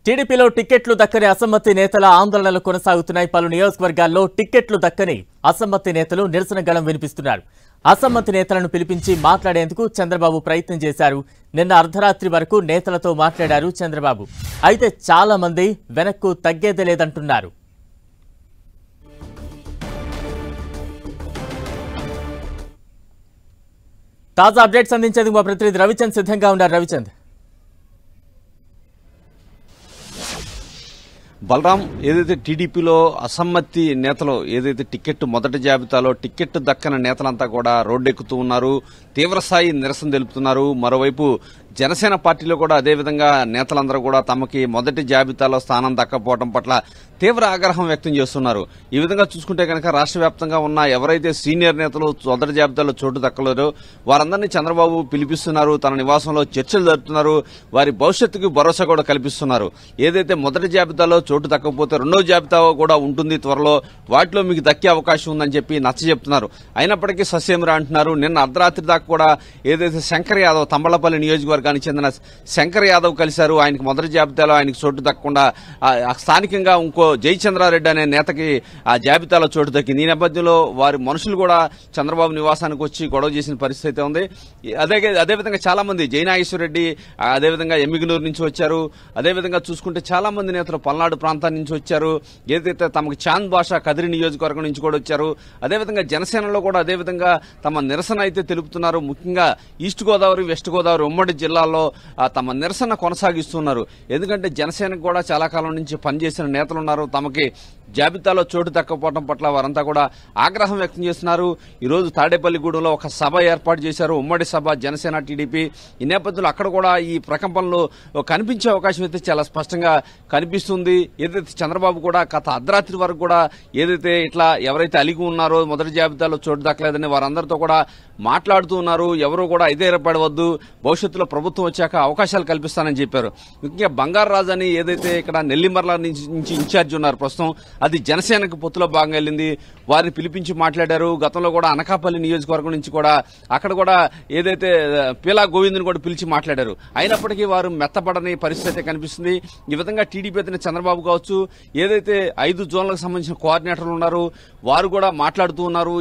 టీడీపీలో టికెట్లు దక్కని అసమ్మతి నేతల ఆందోళనలు కొనసాగుతున్నాయి. పలు నియోజకవర్గాల్లో టికెట్లు దక్కని అసమ్మతి నేతలు నిరసన గళం వినిపిస్తున్నారు. అసమ్మతి నేతలను పిలిపించి మాట్లాడేందుకు చంద్రబాబు ప్రయత్నం చేశారు. నిన్న అర్ధరాత్రి వరకు నేతలతో మాట్లాడారు చంద్రబాబు. అయితే చాలా మంది వెనక్కు తగ్గేదే లేదంటున్నారు. తాజా అప్డేట్స్ అందించేందుకు మా ప్రతినిధి రవిచంద్ సిద్ధంగా ఉన్నారు. రవిచంద్, బలరాం, ఏదైతే టీడీపీలో అసమ్మతి నేతలు ఏదైతే టికెట్ మొదటి జాబితాలో టికెట్ దక్కన నేతలంతా కూడా రోడ్డెక్కుతూ ఉన్నారు, తీవ్రస్థాయి నిరసన తెలుపుతున్నారు. మరోవైపు జనసేన పార్టీలో కూడా అదేవిధంగా నేతలందరూ కూడా తమకి మొదటి జాబితాలో స్థానం దక్కపోవడం పట్ల తీవ్ర ఆగ్రహం వ్యక్తం చేస్తున్నారు. ఈ విధంగా చూసుకుంటే కనుక రాష్ట్ర వ్యాప్తంగా ఉన్న ఎవరైతే సీనియర్ నేతలు మొదటి జాబితాలో చోటు దక్కలేరో వారందరినీ చంద్రబాబు పిలిపిస్తున్నారు. తన నివాసంలో చర్చలు జరుపుతున్నారు. వారి భవిష్యత్తుకు భరోసా కూడా కల్పిస్తున్నారు. ఏదైతే మొదటి జాబితాలో చోటు దక్కకపోతే రెండో జాబితా కూడా ఉంటుంది త్వరలో, వాటిలో మీకు దక్కే అవకాశం ఉందని చెప్పి నచ్చజెప్తున్నారు. అయినప్పటికీ సస్యమిరా అంటున్నారు. నిన్న అర్ధరాత్రి దాకా కూడా ఏదైతే శంకర్ యాదవ్, తంబళ్లపల్లి నియోజకవర్గానికి చెందిన శంకర్ యాదవ్ కలిశారు. ఆయనకు మొదటి జాబితాలో ఆయనకు చోటు దక్కకుండా స్థానికంగా ఇంకో జయచంద్రారెడ్డి అనే నేతకి ఆ జాబితాలో చోటు దక్కింది. ఈ నేపథ్యంలో వారి మనుషులు కూడా చంద్రబాబు నివాసానికి వచ్చి గొడవ చేసిన పరిస్థితి ఉంది. అదేవిధంగా చాలా మంది జయనాగేశ్వరరెడ్డి, అదేవిధంగా ఎమ్మిగనూరు నుంచి వచ్చారు. అదేవిధంగా చూసుకుంటే చాలా మంది నేతలు పల్నాడు ప్రాంతాల నుంచి వచ్చారు. ఏదైతే తమకు చాంద్ భాష కదిరి నియోజకవర్గం నుంచి కూడా వచ్చారు. అదేవిధంగా జనసేనలో కూడా అదేవిధంగా తమ నిరసన అయితే తెలుపుతున్నారు. ముఖ్యంగా ఈస్ట్ గోదావరి, వెస్ట్ గోదావరి ఉమ్మడి జిల్లాల్లో తమ నిరసన కొనసాగిస్తున్నారు. ఎందుకంటే జనసేనకు కూడా చాలా కాలం నుంచి పనిచేసిన నేతలు ఉన్నారు. తమకి జాబితాలో చోటు దక్కపోవడం పట్ల వారంతా కూడా ఆగ్రహం వ్యక్తం చేస్తున్నారు. ఈరోజు తాడేపల్లిగూడెంలో ఒక సభ ఏర్పాటు చేశారు, ఉమ్మడి సభ జనసేన టీడీపీ. ఈ నేపథ్యంలో అక్కడ కూడా ఈ ప్రకంపనలు కనిపించే అవకాశం అయితే చాలా స్పష్టంగా కనిపిస్తుంది. ఏదైతే చంద్రబాబు కూడా గత అర్ధరాత్రి వరకు కూడా ఏదైతే ఇట్లా ఎవరైతే అలిగి ఉన్నారో మొదటి జాబితాలో చోటు దక్కలేదని వారందరితో కూడా మాట్లాడుతూ ఉన్నారు. ఎవరు కూడా ఐదేరపడవద్దు, భవిష్యత్తులో ప్రభుత్వం వచ్చాక అవకాశాలు కల్పిస్తానని చెప్పారు. ముఖ్యంగా బంగారు రాజు అని ఏదైతే ఇక్కడ నెల్లిమర్ల నుంచి ఇన్ఛార్జ్ ఉన్నారు ప్రస్తుతం, అది జనసేనకు పొత్తులో భాగంగా వెళ్ళింది. వారిని పిలిపించి మాట్లాడారు. గతంలో కూడా అనకాపల్లి నియోజకవర్గం నుంచి కూడా అక్కడ కూడా ఏదైతే పీలా గోవింద్ని కూడా పిలిచి మాట్లాడారు. అయినప్పటికీ వారు మెత్తపడని పరిస్థితి కనిపిస్తుంది. ఈ విధంగా టీడీపీ అధినేత చంద్రబాబు కావచ్చు, ఏదైతే 5 జోన్లకు సంబంధించిన కోఆర్డినేటర్లు ఉన్నారో వారు కూడా మాట్లాడుతూ ఉన్నారు.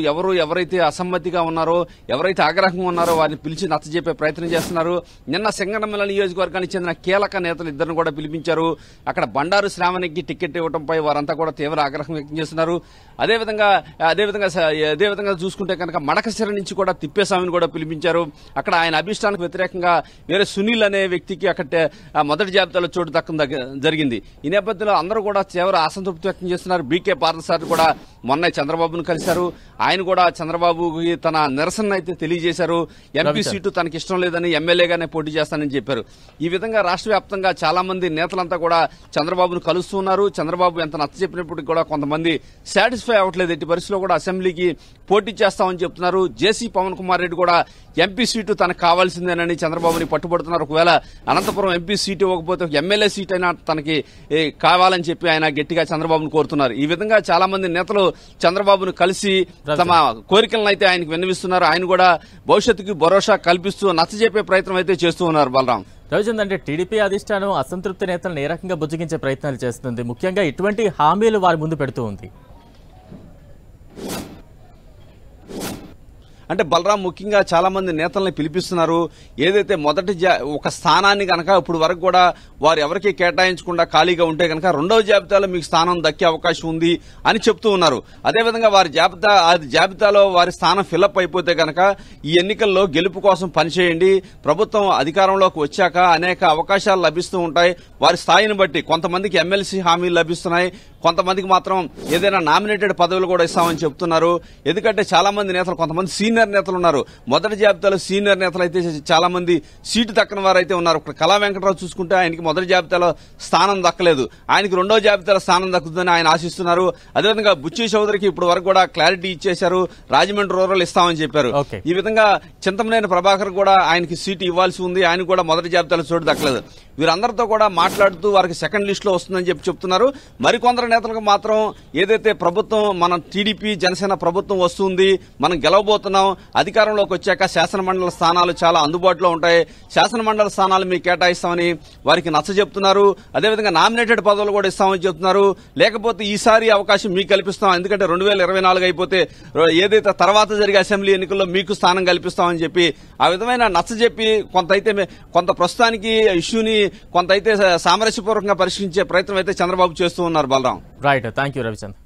ఎవరైతే అసమ్మతిగా ఉన్నారో, ఎవరైతే ఆగ్రహంగా ఉన్నారో వారిని పిలిచి నచ్చజెప్పే ప్రయత్నం చేస్తున్నారు. నిన్న సింగనమల నియోజకవర్గానికి చెందిన కీలక నేతలు ఇద్దరిని కూడా పిలిపించారు. అక్కడ బండారు శ్రావణికి టికెట్ ఇవ్వడంపై వారంతా కూడా తీవ్ర ఆగ్రహం వ్యక్తం చేస్తున్నారు. అదేవిధంగా చూసుకుంటే కనుక మడకశిర నుంచి కూడా తిప్పేస్వామిని కూడా పిలిపించారు. అక్కడ ఆయన అభిష్టానికి వ్యతిరేకంగా వేరే సునీల్ అనే వ్యక్తికి అక్కడ మొదటి జాబితాలో చోటు దక్కడం జరిగింది. ఈ నేపథ్యంలో అందరూ కూడా తీవ్ర అసంతృప్తి వ్యక్తం చేస్తున్నారు. బీకే పార్థసారథి కూడా మొన్న చంద్రబాబును కలిశారు. ఆయన కూడా చంద్రబాబుకి తన నిరసన అయితే తెలియజేశారు. ఎంపీ సీటు తనకి ఇష్టం లేదని ఎమ్మెల్యేగానే పోటీ చేస్తానని చెప్పారు. ఈ విధంగా రాష్ట్ర వ్యాప్తంగా చాలా మంది నేతలంతా కూడా చంద్రబాబును కలుస్తున్నారు. చంద్రబాబు ఎంత నచ్చ చెప్పినప్పటికీ కూడా కొంతమంది సాటిస్ఫై అవ్వట్లేదు. ఎట్టి పరిస్థితిలో కూడా అసెంబ్లీకి పోటీ చేస్తామని చెప్తున్నారు. జేసీ పవన్ కుమార్ రెడ్డి కూడా ఎంపీ సీటు తనకు కావాల్సిందేనని చంద్రబాబుని పట్టుబడుతున్నారు. ఒకవేళ అనంతపురం ఎంపీ సీటు ఇవ్వకపోతే ఎమ్మెల్యే సీట్ అయినా తనకి కావాలని చెప్పి ఆయన గట్టిగా చంద్రబాబును కోరుతున్నారు. ఈ విధంగా చాలా మంది నేతలు చంద్రబాబును కలిసి తమ కోరికలను అయితే ఆయనకు విన్నవిస్తున్నారు. ఆయన కూడా భవిష్యత్తుకు భరోసా కల్పిస్తూ నచ్చజెప్పే ప్రయత్నం అయితే చేస్తూ ఉన్నారు. బలరాం, రవిచంద్, అంటే టీడీపీ అధిష్టానం అసంతృప్తి నేతలను ఏ రకంగా బుజ్జగించే ప్రయత్నాలు చేస్తుంది? ముఖ్యంగా ఇటువంటి హామీలు వారి ముందు పెడుతూ ఉంది. అంటే బలరాం, ముఖ్యంగా చాలా మంది నేతల్ని పిలిపిస్తున్నారు. ఏదైతే మొదటి ఒక స్థానాన్ని కనుక ఇప్పుడు వరకు కూడా వారు ఎవరికి కేటాయించకుండా ఖాళీగా ఉంటే కనుక రెండవ జాబితాలో మీకు స్థానం దక్కే అవకాశం ఉంది అని చెప్తూ ఉన్నారు. అదేవిధంగా వారి జాబితాలో వారి స్థానం ఫిలప్ అయిపోతే కనుక ఈ ఎన్నికల్లో గెలుపు కోసం పనిచేయండి. ప్రభుత్వం అధికారంలోకి వచ్చాక అనేక అవకాశాలు లభిస్తూ ఉంటాయి. వారి స్థాయిని బట్టి కొంతమందికి ఎమ్మెల్సీ హామీలు లభిస్తున్నాయి, కొంతమందికి మాత్రం ఏదైనా నామినేటెడ్ పదవులు కూడా ఇస్తామని చెప్తున్నారు. ఎందుకంటే చాలా మంది నేతలు, కొంతమంది సీనియర్ నేతలు ఉన్నారు. మొదటి జాబితాలో సీనియర్ నేతలు అయితే చాలా మంది సీటు దక్కని వారైతే ఉన్నారు. కళా వెంకటరావు చూసుకుంటే ఆయనకి మొదటి జాబితాలో స్థానం దక్కలేదు, ఆయనకి రెండో జాబితాలో స్థానం దక్కుతుందని ఆయన ఆశిస్తున్నారు. అదేవిధంగా బుచ్చి చౌదరికి ఇప్పుడు వరకు కూడా క్లారిటీ ఇచ్చేశారు, రాజమండ్రి రూరల్ ఇస్తామని చెప్పారు. ఈ విధంగా చింతమనేని ప్రభాకర్ కూడా ఆయనకి సీటు ఇవ్వాల్సి ఉంది, ఆయన కూడా మొదటి జాబితాలో చోటు దక్కలేదు. వీరందరితో కూడా మాట్లాడుతూ వారికి సెకండ్ లిస్ట్ లో వస్తుందని చెప్తున్నారు. మరికొందరు నేతలకు మాత్రం ఏదైతే ప్రభుత్వం మన టీడీపీ జనసేన ప్రభుత్వం వస్తుంది, మనం గెలవబోతున్నాం, అధికారంలోకి వచ్చాక శాసనమండలి స్థానాలు చాలా అందుబాటులో ఉంటాయి, శాసనమండలి స్థానాలు మీకు కేటాయిస్తామని వారికి నచ్చజెప్తున్నారు. అదేవిధంగా నామినేటెడ్ పదవులు కూడా ఇస్తామని చెప్తున్నారు. లేకపోతే ఈసారి అవకాశం మీకు కల్పిస్తాం, ఎందుకంటే 2024 అయిపోతే ఏదైతే తర్వాత జరిగే అసెంబ్లీ ఎన్నికల్లో మీకు స్థానం కల్పిస్తామని చెప్పి ఆ విధమైన నచ్చజెప్పి కొంత ప్రస్తుతానికి ఇష్యూని కొంత అయితే సామరస్యపూర్వకంగా పరిష్కరించే ప్రయత్నం అయితే చంద్రబాబు చేస్తూ ఉన్నారు. Balaram. Right, thank you Ravichandra.